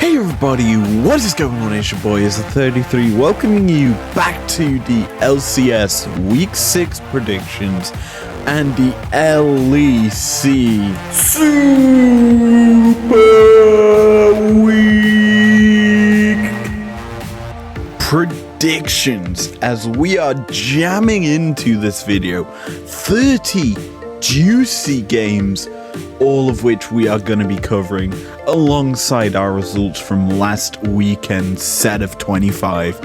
Hey everybody, what is going on? It's your boy Izlogic.33 welcoming you back to the LCS Week 6 predictions and the LEC Super Week predictions as we are jamming into this video 30 juicy games, all of which we are going to be covering alongside our results from last weekend's set of 25.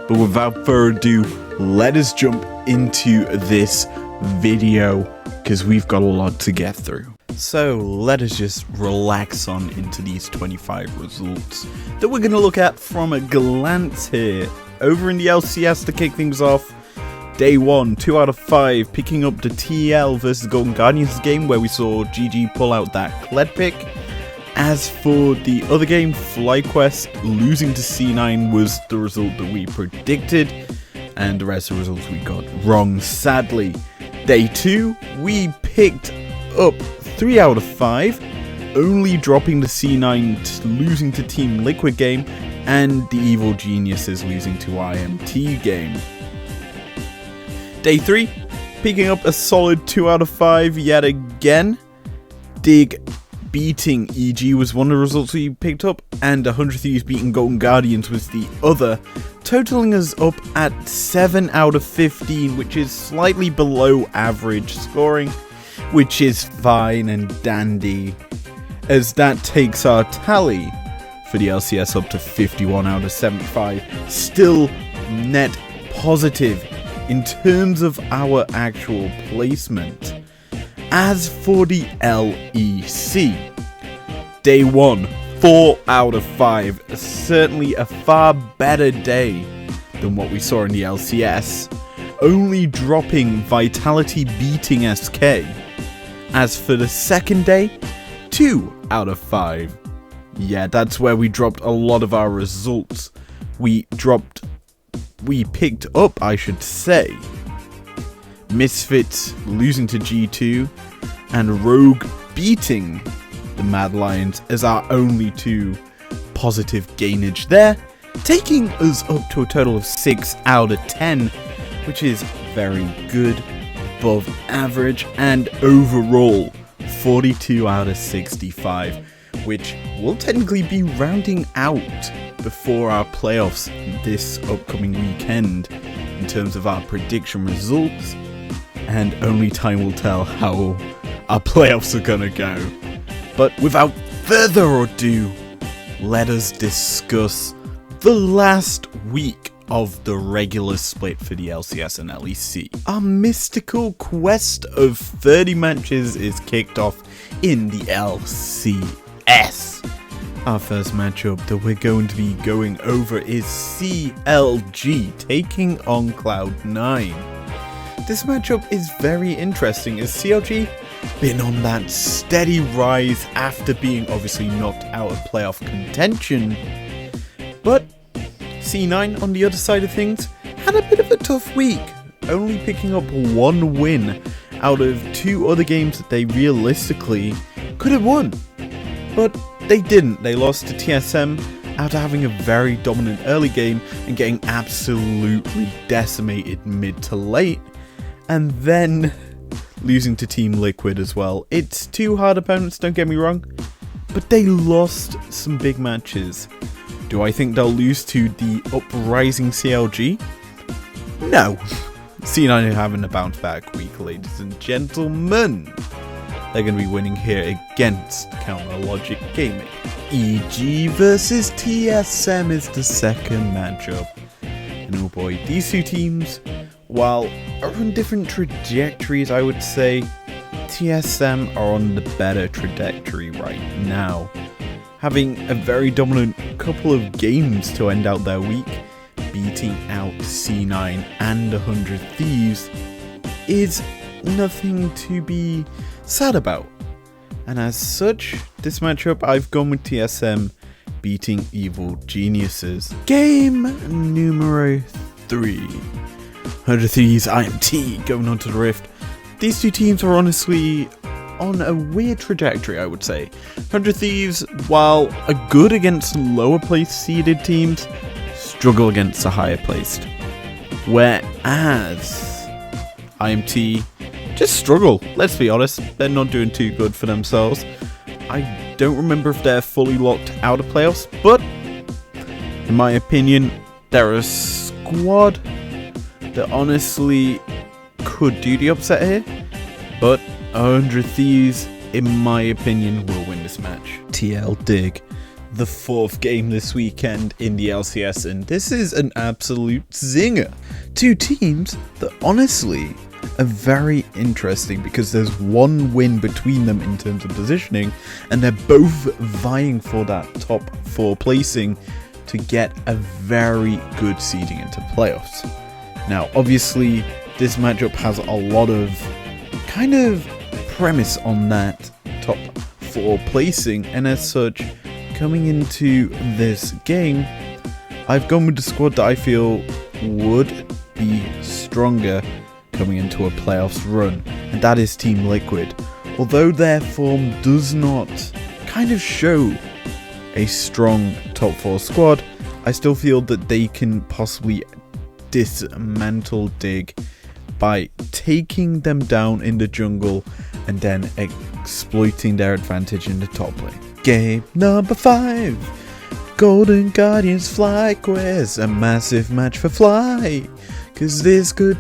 But without further ado, let us jump into this video because we've got a lot to get through. So let us just relax on into these 25 results that we're going to look at from a glance here. Over in the LCS to kick things off, Day 1, 2 out of 5, picking up the TL versus Golden Guardians game where we saw GG pull out that Clg pick. As for the other game, FlyQuest losing to C9 was the result that we predicted, and the rest of the results we got wrong, sadly. Day 2, we picked up 3 out of 5, only dropping the C9 losing to Team Liquid game, and the Evil Geniuses losing to IMT game. Day 3, picking up a solid 2 out of 5 yet again. Dig beating EG was one of the results we picked up, and 100 Thieves beating Golden Guardians was the other, totaling us up at 7 out of 15, which is slightly below average scoring, which is fine and dandy, as that takes our tally for the LCS up to 51 out of 75, still net positive in terms of our actual placement. As for the LEC, Day 1, 4 out of 5, certainly a far better day than what we saw in the LCS, only dropping Vitality beating SK. As for the second day, 2 out of 5. Yeah, that's where we dropped a lot of our results. We picked up, I should say, Misfits losing to G2 and Rogue beating the Mad Lions as our only 2 positive gainage there, taking us up to a total of 6 out of 10, which is very good, above average, and overall 42 out of 65, which will technically be rounding out before our playoffs this upcoming weekend in terms of our prediction results, and only time will tell how our playoffs are gonna go. But without further ado, let us discuss the last week of the regular split for the LCS and LEC. Our mystical quest of 30 matches is kicked off in the LCS. Our first matchup that we're going to be going over is Clg Taking On Cloud 9. This matchup is very interesting as Clg been on that steady rise after being obviously knocked out of playoff contention, but C9 on the other side of things had a bit of a tough week, only picking up 1 win out of 2 other games that they realistically could have won, but they didn't. They lost to TSM after having a very dominant early game and getting absolutely decimated mid to late, and then losing to Team Liquid as well. It's 2 hard opponents, don't get me wrong, but they lost some big matches. Do I think they'll lose to the uprising CLG? No. C9 are having a bounce back week, ladies and gentlemen. They're going to be winning here against Logic Gaming. EG versus TSM is the second matchup. And oh boy, these 2 teams, while are on different trajectories, I would say, TSM are on the better trajectory right now. Having a very dominant couple of games to end out their week, beating out C9 and 100 Thieves is nothing to be sad about. And as such, this matchup I've gone with TSM beating Evil Geniuses. Game numero 3. 100 Thieves IMT going on to the Rift. These 2 teams are honestly on a weird trajectory, I would say. 100 Thieves, while are good against lower placed seeded teams, struggle against the higher placed. Whereas IMT just struggle, let's be honest, they're not doing too good for themselves. I don't remember if they're fully locked out of playoffs, but in my opinion, they're a squad that honestly could do the upset here, but 100 Thieves, in my opinion, will win this match. TL Dig, the 4th game this weekend in the LCS, and this is an absolute zinger. Two teams that honestly are very interesting because there's one win between them in terms of positioning, and they're both vying for that top 4 placing to get a very good seeding into playoffs. Now, obviously, this matchup has a lot of kind of premise on that top 4 placing, and as such, coming into this game, I've gone with the squad that I feel would be stronger coming into a playoffs run, and that is Team Liquid. Although their form does not kind of show a strong top 4 squad, I still feel that they can possibly dismantle Dig by taking them down in the jungle and then exploiting their advantage in the top lane. Game number 5, Golden Guardians FlyQuest, a massive match for Fly, because this could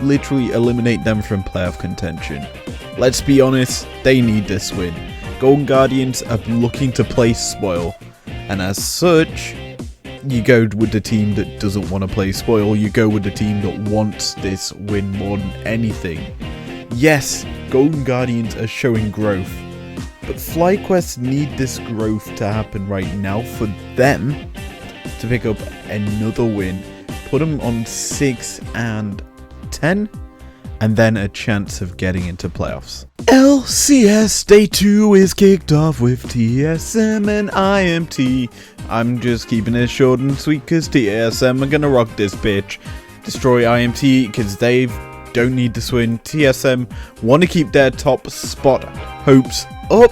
literally eliminate them from playoff contention. Let's be honest, they need this win. Golden Guardians are looking to play spoil, and as such, you go with the team that doesn't want to play spoil, you go with the team that wants this win more than anything. Yes, Golden Guardians are showing growth, but FlyQuest need this growth to happen right now for them to pick up another win, put them on 6 and 10, and then a chance of getting into playoffs. LCS Day 2 is kicked off with TSM and IMT. I'm just keeping it short and sweet because TSM are gonna rock this bitch. Destroy IMT because they don't need this win. TSM want to keep their top spot hopes up.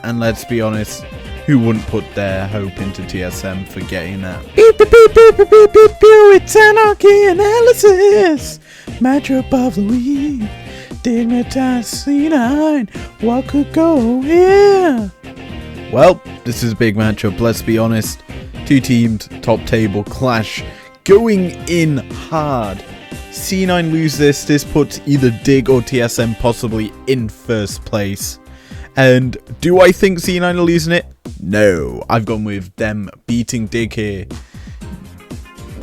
And let's be honest, who wouldn't put their hope into TSM for getting that? It's anarchy analysis. Matchup of the week. Dignitized C9. What could go here? Well, this is a big matchup, let's be honest. Two teams, top table clash, going in hard. C9 lose this puts either Dig or TSM possibly in first place. And do I think C9 are losing it? No, I've gone with them beating Dig here.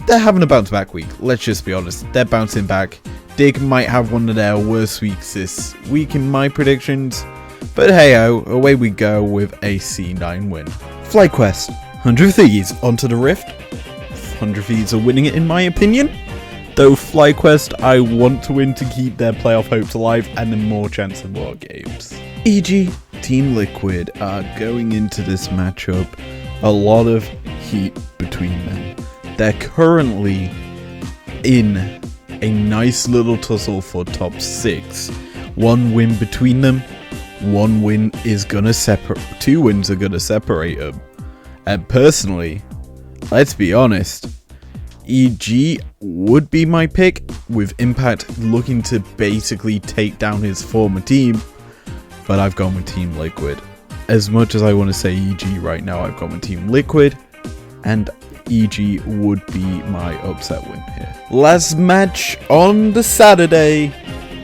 They're having a bounce back week, let's just be honest. They're bouncing back. Dig might have one of their worst weeks this week in my predictions. But hey-ho, away we go with a C9 win. FlyQuest, 100 Thieves onto the Rift. 100 Thieves are winning it in my opinion. Though FlyQuest, I want to win to keep their playoff hopes alive and a more chance of more games. E.g., Team Liquid are going into this matchup. A lot of heat between them. They're currently in a nice little tussle for top 6. One win between them. One win is gonna separate. 2 wins are gonna separate them. And personally, let's be honest, EG would be my pick, with Impact looking to basically take down his former team. But I've gone with Team Liquid. As much as I want to say EG right now, I've gone with Team Liquid, and EG would be my upset win here. Last match on the Saturday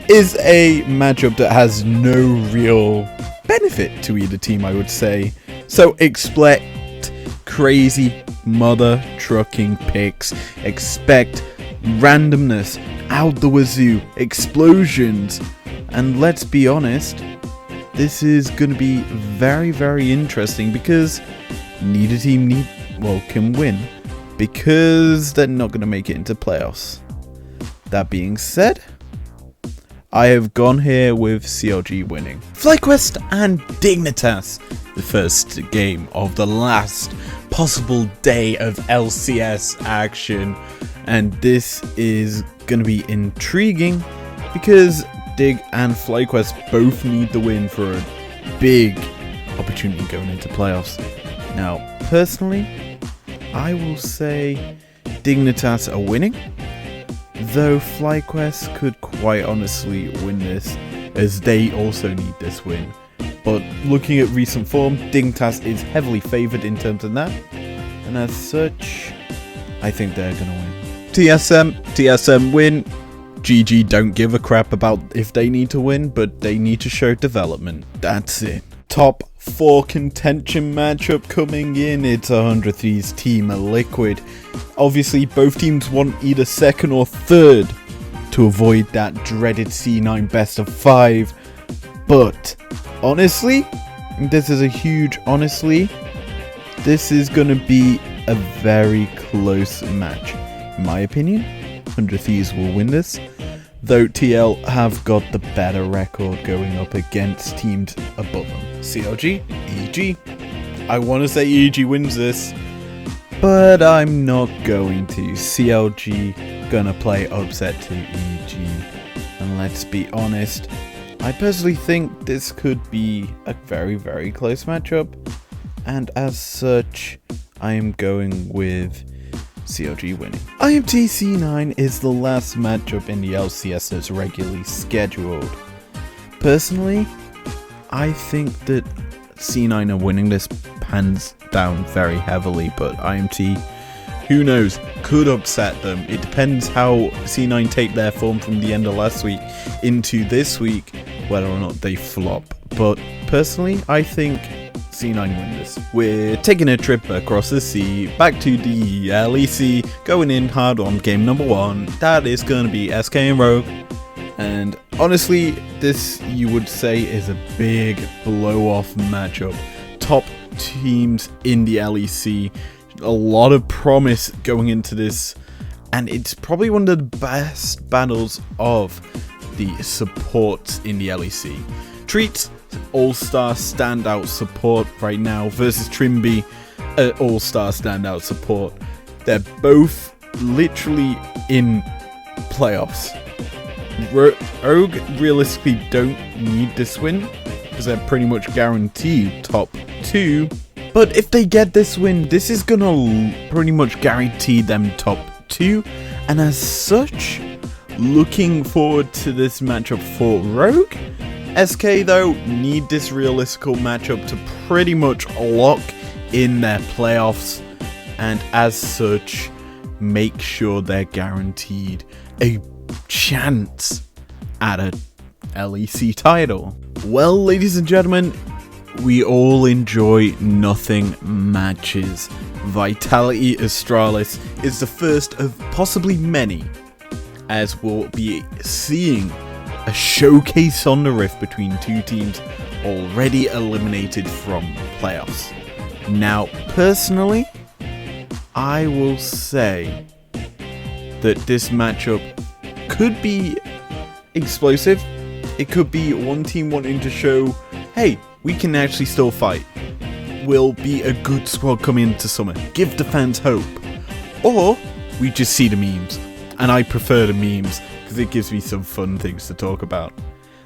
is a matchup that has no real benefit to either team, I would say. So expect crazy mother trucking picks. Expect randomness, out the wazoo, explosions. And let's be honest, this is going to be very, very interesting because neither team can win because they're not going to make it into playoffs. That being said, I have gone here with CLG winning. FlyQuest and Dignitas, the first game of the last possible day of LCS action. And this is going to be intriguing because Dig and FlyQuest both need the win for a big opportunity going into playoffs. Now, personally, I will say Dignitas are winning, though FlyQuest could quite honestly win this, as they also need this win. But looking at recent form, Dignitas is heavily favoured in terms of that, and as such, I think they're going to win. TSM win. GG don't give a crap about if they need to win, but they need to show development. That's it. Top 4 contention matchup coming in. It's 100 Thieves team Liquid. Obviously, both teams want either second or third to avoid that dreaded C9 best of 5. But honestly, this is a huge honestly. This is going to be a very close match. In my opinion, 100 Thieves will win this, though TL have got the better record going up against teams above them. CLG, EG. I want to say EG wins this, but I'm not going to. CLG gonna play upset to EG, and let's be honest, I personally think this could be a very, very close matchup, and as such, I am going with CLG winning. IMT C9 is the last matchup in the LCS that's regularly scheduled. Personally, I think that C9 are winning this hands down very heavily, but IMT, who knows, could upset them. It depends how C9 take their form from the end of last week into this week, whether or not they flop. But personally, I think C9 win this. We're taking a trip across the sea, back to the LEC, going in hard on game number 1. That is going to be SK and Rogue. And honestly, this you would say is a big blow-off matchup. Top teams in the LEC, a lot of promise going into this, and it's probably one of the best battles of the supports in the LEC. Treats all-star standout support right now versus Trimby, all-star standout support. They're both literally in playoffs. Rogue realistically don't need this win because they're pretty much guaranteed top 2. But if they get this win, this is gonna pretty much guarantee them top 2. And as such, looking forward to this matchup for Rogue. SK though need this realistical matchup to pretty much lock in their playoffs, and as such make sure they're guaranteed a chance at a LEC title. Well, ladies and gentlemen, we all enjoy nothing matches. Vitality Astralis is the first of possibly many, as we'll be seeing a showcase on the rift between two teams already eliminated from playoffs. Now, personally, I will say that this matchup could be explosive. It could be one team wanting to show, hey, we can actually still fight. We'll be a good squad coming into summer. Give the fans hope. Or we just see the memes. And I prefer the memes because it gives me some fun things to talk about.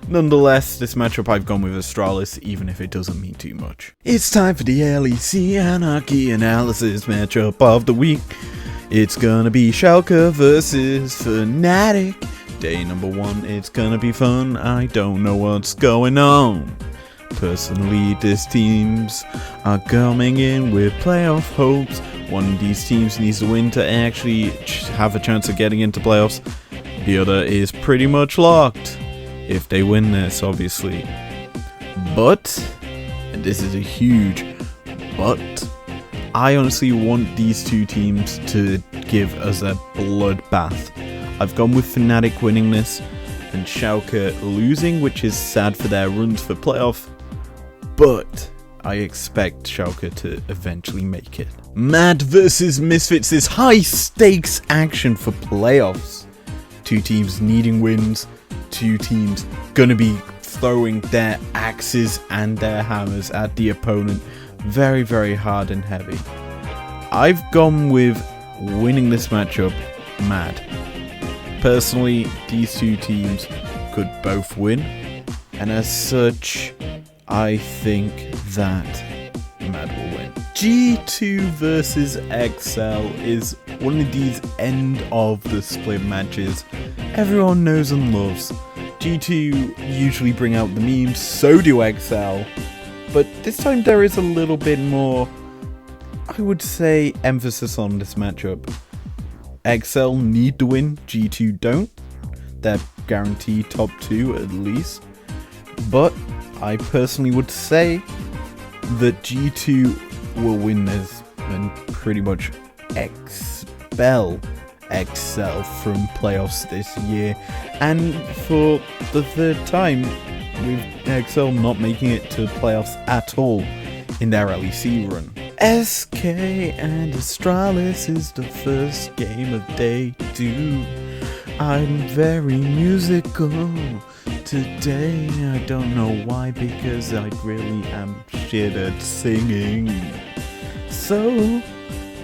Nonetheless, this matchup I've gone with Astralis, even if it doesn't mean too much. It's time for the LEC Anarchy Analysis matchup of the week. It's gonna be Shouka versus Fanatic. Day number 1, it's gonna be fun. I don't know what's going on. Personally, these teams are coming in with playoff hopes. One of these teams needs to win to actually have a chance of getting into playoffs. The other is pretty much locked, if they win this, obviously. But, and this is a huge but, I honestly want these two teams to give us a bloodbath. I've gone with Fnatic winning this, and Shouka losing, which is sad for their runs for playoff, but I expect Shouka to eventually make it. Mad versus Misfits is high stakes action for playoffs. Two teams needing wins, two teams gonna be throwing their axes and their hammers at the opponent very, very hard and heavy. I've gone with winning this matchup, Mad. Personally, these two teams could both win, and as such, I think that Mad will win. G2 versus XL is one of these end of the split matches everyone knows and loves. G2 usually bring out the memes, so do XL, but this time there is a little bit more, I would say, emphasis on this matchup. XL need to win, G2 don't. They're guaranteed top 2 at least, but I personally would say that G2 will win this and pretty much expel XL from playoffs this year, and for the third time with XL not making it to playoffs at all in their LEC run. SK and Astralis is the first game of day 2. I'm very musical today. I don't know why, because I really am shit at singing. So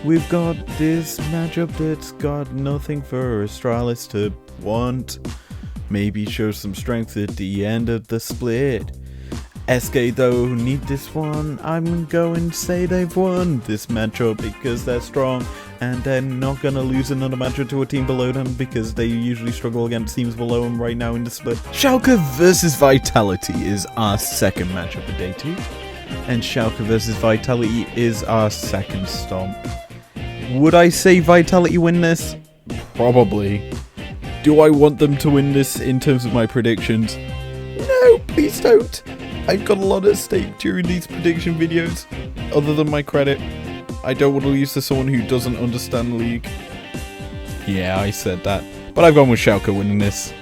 we've got this matchup that's got nothing for Astralis to want. Maybe show some strength at the end of the split. SK though need this one. I'm going to say they've won this matchup because they're strong and they're not going to lose another matchup to a team below them because they usually struggle against teams below them right now in the split. Shouka versus Vitality is our second matchup of day 2, and Shouka versus Vitality is our second stomp. Would I say Vitality win this? Probably. Do I want them to win this in terms of my predictions? No, please don't. I've got a lot at stake during these prediction videos, other than my credit. I don't want to lose to someone who doesn't understand the league. Yeah, I said that. But I've gone with Shouka winning this.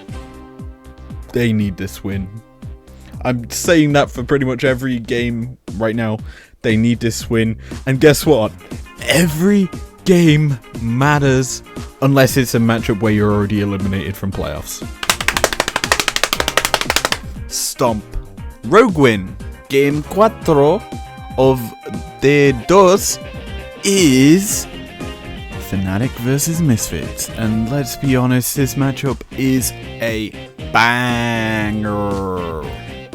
They need this win. I'm saying that for pretty much every game right now. They need this win. And guess what? Every game matters unless it's a matchup where you're already eliminated from playoffs. Stomp. Rogue win. Game 4 of de 2 is Fanatic versus Misfits. And let's be honest, this matchup is a banger.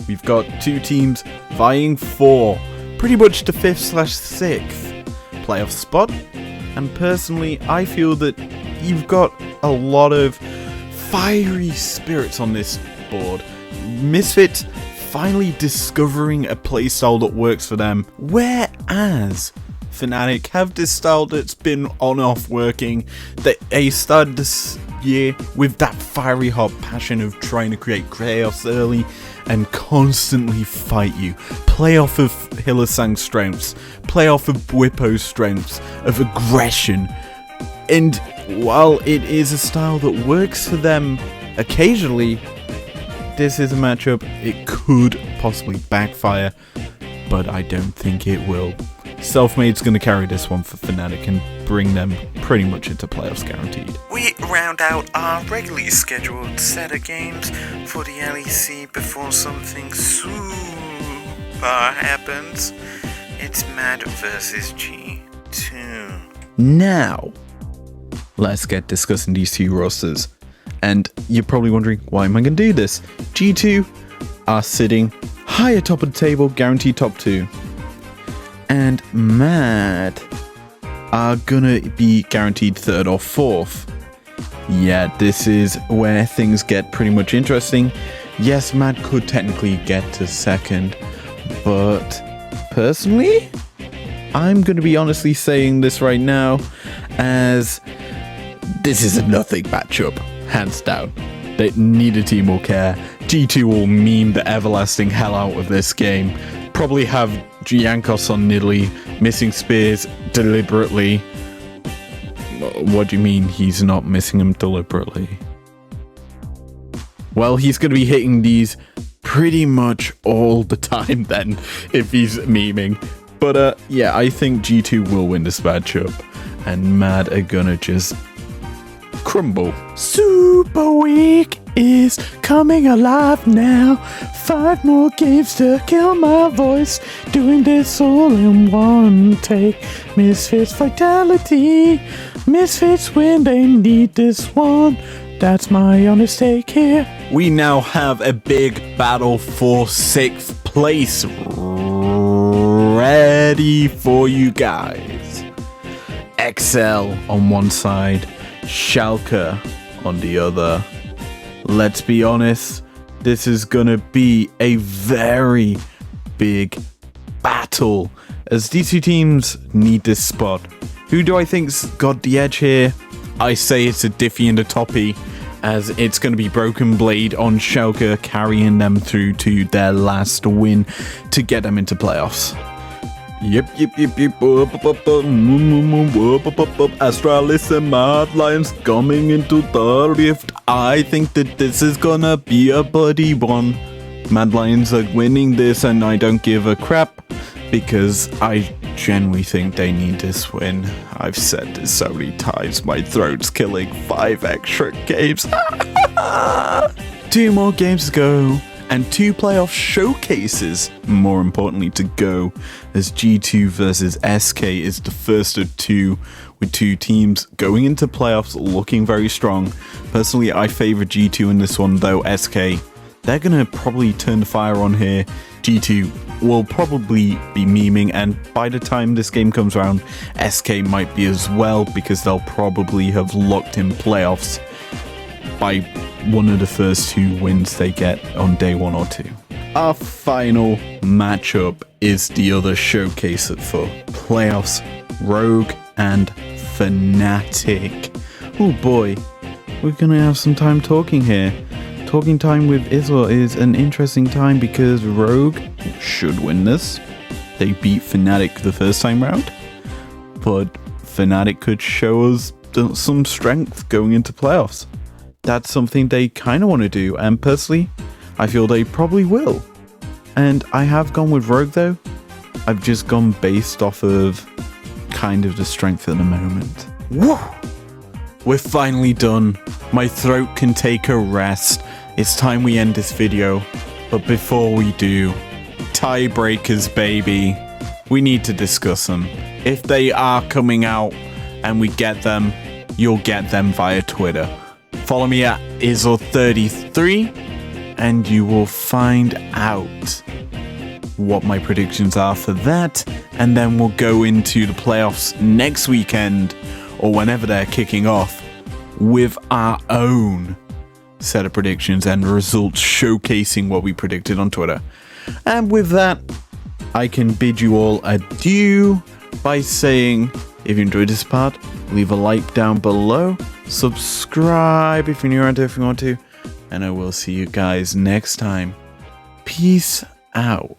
We've got two teams vying for pretty much the 5th/6th playoff spot. And personally, I feel that you've got a lot of fiery spirits on this board. Misfits finally discovering a playstyle that works for them, whereas Fnatic have this style that's been on-off working. They started this year with that fiery hot passion of trying to create chaos early and constantly fight you. Play off of Hylissang's strengths, play off of Bwipo's strengths, of aggression. And while it is a style that works for them occasionally, this is a matchup, it could possibly backfire, but I don't think it will. Selfmade's going to carry this one for Fnatic and bring them pretty much into playoffs guaranteed. We round out our regularly scheduled set of games for the LEC before something super happens. It's Mad versus G2. Now, let's get discussing these two rosters. And you're probably wondering, why am I going to do this? G2 are sitting high atop of the table, guaranteed top 2. And Mad are gonna be guaranteed 3rd or 4th. Yeah, this is where things get pretty much interesting. Yes, Mad could technically get to 2nd, but personally, I'm gonna be honestly saying this right now, as this is a nothing matchup, hands down. That neither team will care. G2 will meme the everlasting hell out of this game. Probably have Giancos on Nidalee, missing spears deliberately. What do you mean he's not missing them deliberately? Well, he's going to be hitting these pretty much all the time then, if he's memeing. But yeah, I think G2 will win this matchup, and Mad are gonna just crumble. Super Week is coming alive now. 5 more games to kill my voice. Doing this all in one take. Misfits Vitality. Misfits win, they need this one. That's my honest take here. we now have a big battle for 6th place ready for you guys. XL on one side, Shouka on the other. Let's be honest, this is gonna be a very big battle, as these two teams need this spot. Who do I think's got the edge here? I say it's a Diffie and a Toppy, as it's going to be Broken Blade on Shouka carrying them through to their last win to get them into playoffs. Yep. Astralis and Mad Lions coming into the rift. I think that this is gonna be a bloody one. Mad Lions are winning this, and I don't give a crap because I genuinely think they need this win. I've said this so many times, my throat's killing. 5 extra games. 2 more games to go, and 2 playoff showcases, more importantly, to go, as G2 versus SK is the first of 2, with 2 teams going into playoffs looking very strong. Personally, I favor G2 in this one, though SK, they're gonna probably turn the fire on here. G2 will probably be memeing, and by the time this game comes around, SK might be as well, because they'll probably have locked in playoffs by one of the first 2 wins they get on day 1 or 2. Our final matchup is the other showcase for playoffs, Rogue and Fanatic. Oh boy, we're gonna have some time talking here. Talking time with Isla is an interesting time because Rogue should win this. They beat Fnatic the first time round, but Fnatic could show us some strength going into playoffs. That's something they kind of want to do, and personally, I feel they probably will. And I have gone with Rogue though. I've just gone based off of kind of the strength at the moment. Woo! We're finally done. My throat can take a rest. It's time we end this video, but before we do, tiebreakers, baby. We need to discuss them. If they are coming out and we get them, you'll get them via Twitter. Follow me at izl33 and you will find out what my predictions are for that, and then we'll go into the playoffs next weekend or whenever they're kicking off with our own set of predictions and results showcasing what we predicted on Twitter. And with that, I can bid you all adieu by saying, if you enjoyed this part, leave a like down below, subscribe if you're new around here if you want to, and I will see you guys next time. Peace out.